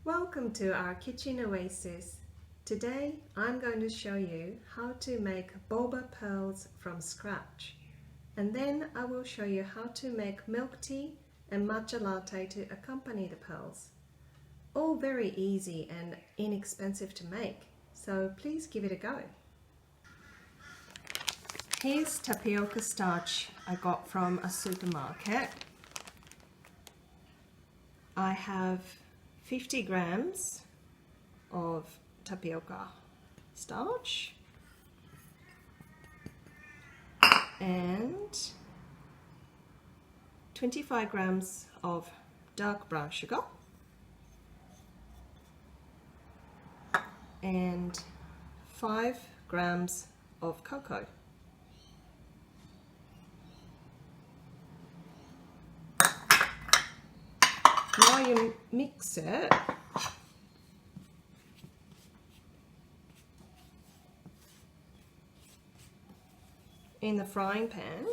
Welcome to our kitchen oasis. Today I'm going to show you how to make Boba Pearls from scratch, and then I will show you how to make milk tea and matcha latte to accompany the pearls. All very easy and inexpensive to make, so please give it a go. Here's tapioca starch I got from a supermarket. I have 50 grams of tapioca starch and 25 grams of dark brown sugar and 5 grams of cocoa. Now you mix it in the frying pan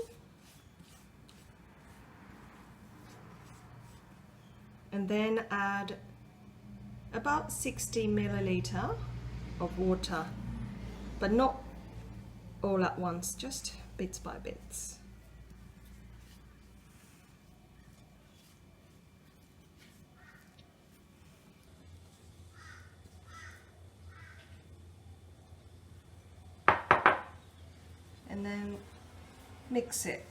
and then add about 60 milliliter of water, but not all at once, just bits by bits. And then mix it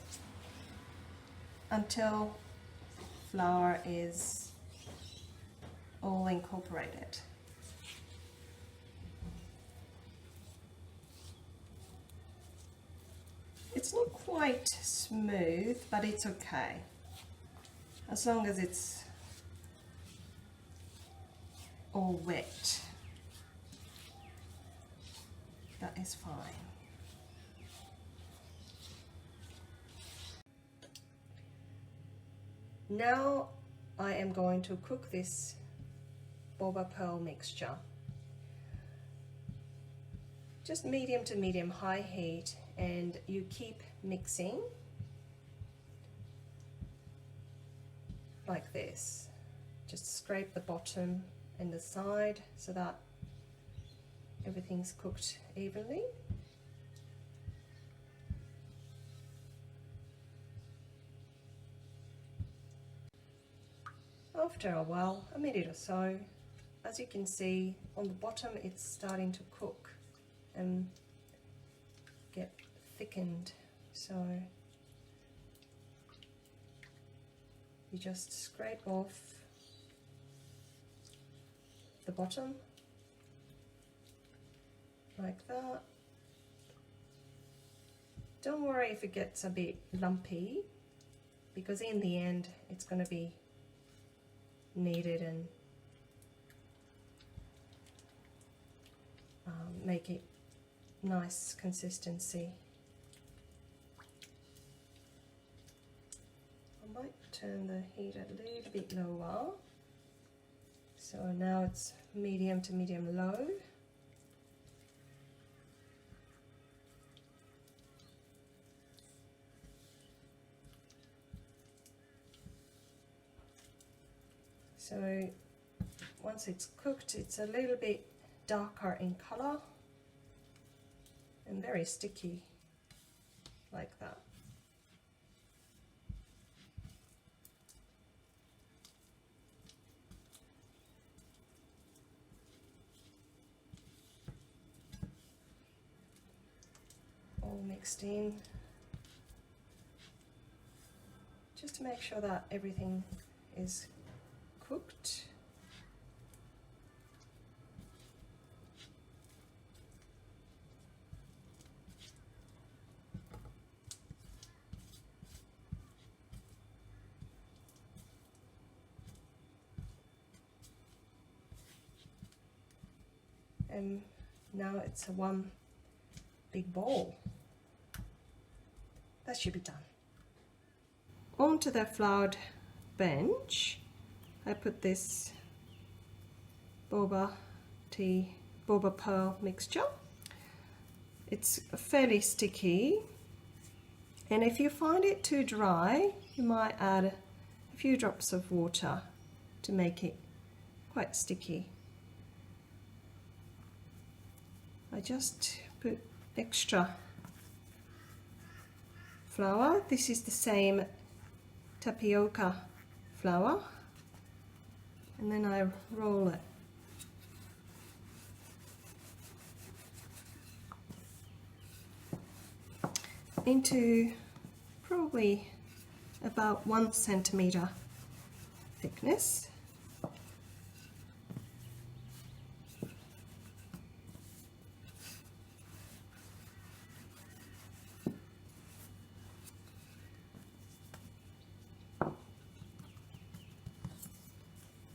until flour is all incorporated. It's not quite smooth, but it's okay. As long as it's all wet, that is fine. Now I am going to cook this Boba Pearl mixture. Just medium to medium high heat, and you keep mixing like this. Just scrape the bottom and the side so that everything's cooked evenly. After a while, a minute or so, as you can see on the bottom, it's starting to cook and get thickened. So you just scrape off the bottom like that. Don't worry if it gets a bit lumpy, because in the end it's going to be kneaded and make it nice consistency. I might turn the heat a little bit lower, so now it's medium to medium low. So once it's cooked, it's a little bit darker in color and very sticky like that. All mixed in, just to make sure that everything is cooked. And now it's a one big bowl. That should be done. Onto the floured bench, I put this Boba Pearl mixture. It's fairly sticky, and if you find it too dry, you might add a few drops of water to make it quite sticky. I just put extra flour. This is the same tapioca flour, and then I roll it. Into probably about 1 centimeter thickness.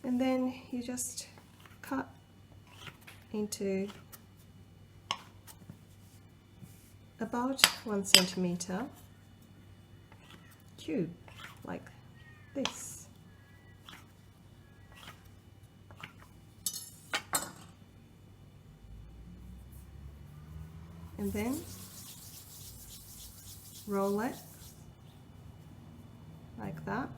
And then you just cut into about 1 centimeter cube, like this. And then roll it like that.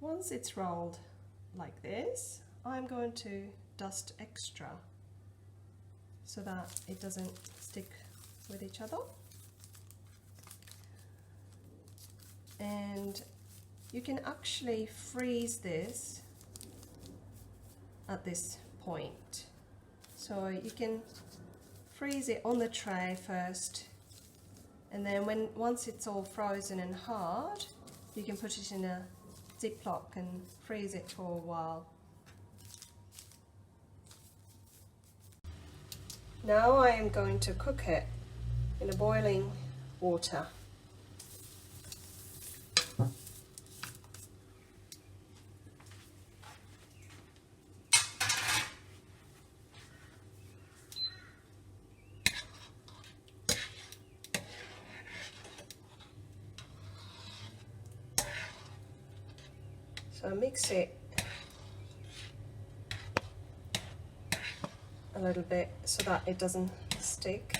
Once it's rolled like this, I'm going to dust extra so that it doesn't stick with each other. And you can actually freeze this at this point. So you can freeze it on the tray first, and then once it's all frozen and hard, you can put it in a Ziploc and freeze it for a while. Now I am going to cook it in a boiling water. So mix it a little bit so that it doesn't stick.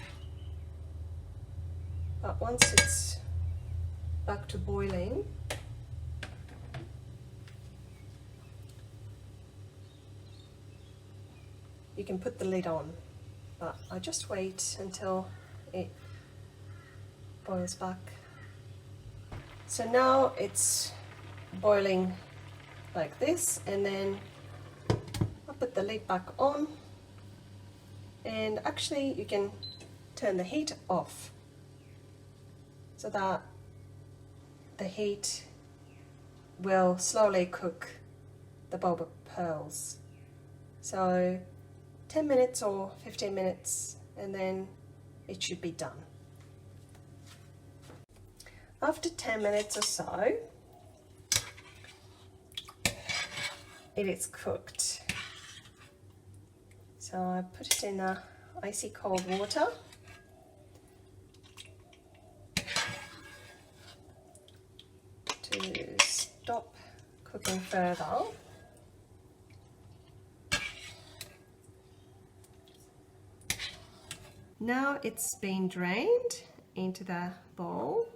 But once it's back to boiling, you can put the lid on. But I just wait until it boils back. So now it's boiling like this, and then I'll put the lid back on, and actually you can turn the heat off so that the heat will slowly cook the Boba Pearls. So 10 minutes or 15 minutes, and then it should be done. After 10 minutes or so, it is cooked. So I put it in icy cold water. To stop cooking further. Now it's been drained into the bowl.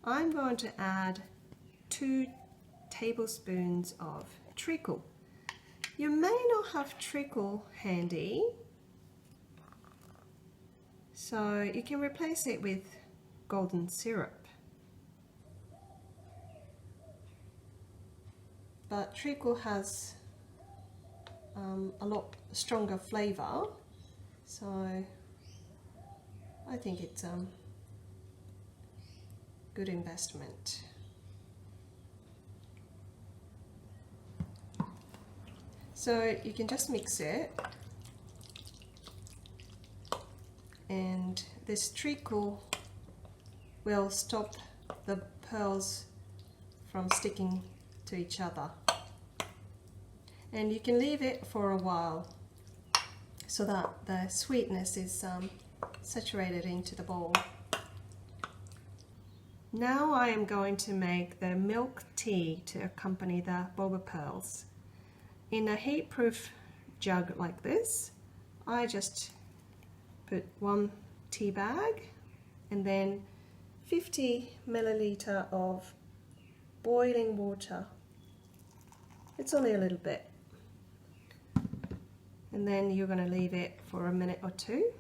I'm going to add 2 tablespoons of treacle. You may not have treacle handy, so you can replace it with golden syrup. But treacle has a lot stronger flavor, so I think it's a good investment. So you can just mix it, and this treacle will stop the pearls from sticking to each other. And you can leave it for a while so that the sweetness is saturated into the bowl. Now I am going to make the milk tea to accompany the Boba Pearls. in a heat-proof jug like this, I just put 1 tea bag and then 50 milliliter of boiling water. It's only a little bit. And then you're going to leave it for a minute or two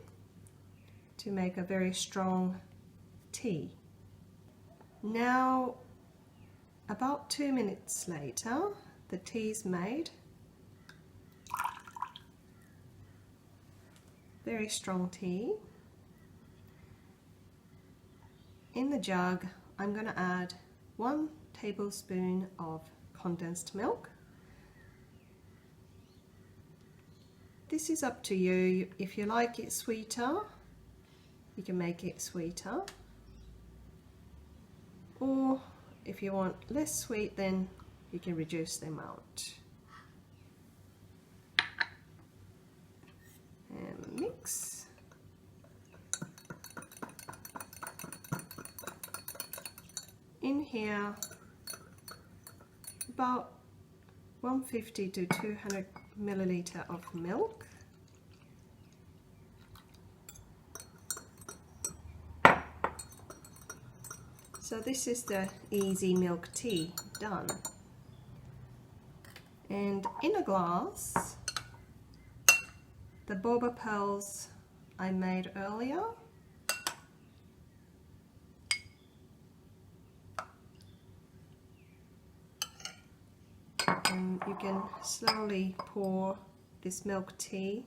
to make a very strong tea. Now, about 2 minutes later, the tea's made. Very strong tea. In the jug, I'm going to add 1 tablespoon of condensed milk. This is up to you. If you like it sweeter, you can make it sweeter. Or if you want less sweet, then you can reduce the amount. And mix. In here, about 150 to 200 milliliter of milk. So this is the easy milk tea done. And in a glass, the Boba Pearls I made earlier. And you can slowly pour this milk tea.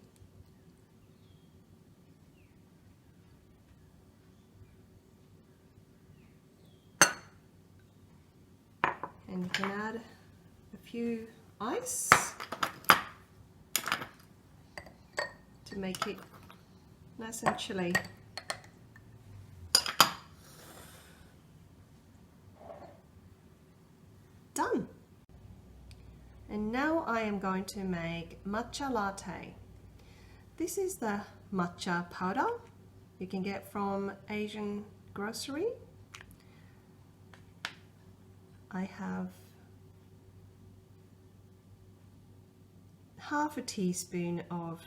And you can add a few ice to make it nice and chilly. Done! And now I am going to make matcha latte. This is the matcha powder you can get from Asian grocery. I have half a teaspoon of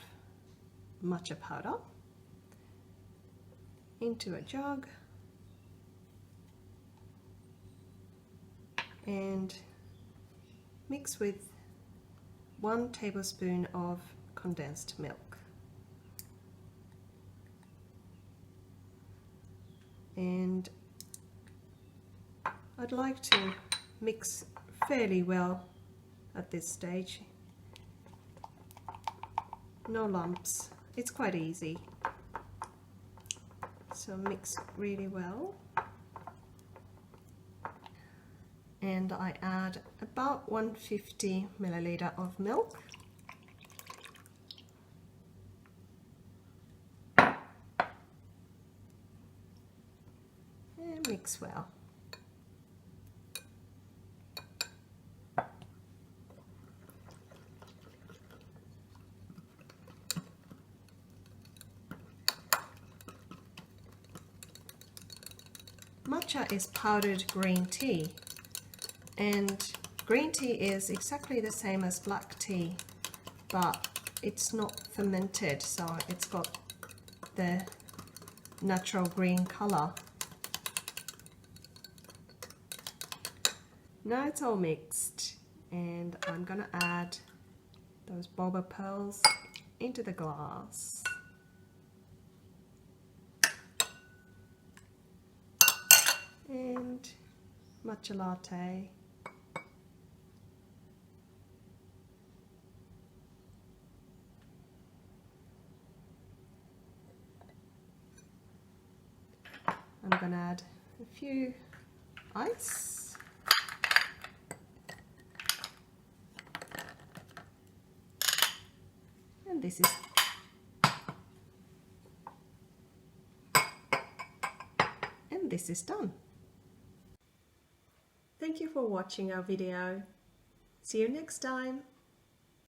matcha powder into a jug and mix with 1 tablespoon of condensed milk. And I'd like to mix fairly well at this stage. No lumps, it's quite easy. So mix really well. And I add about 150 milliliter of milk. And mix well. Matcha is powdered green tea, and green tea is exactly the same as black tea, but it's not fermented, so it's got the natural green color. Now it's all mixed, and I'm gonna add those Boba Pearls into the glass. And matcha latte. I'm going to add a few ice. And this is done. Thank you for watching our video. See you next time.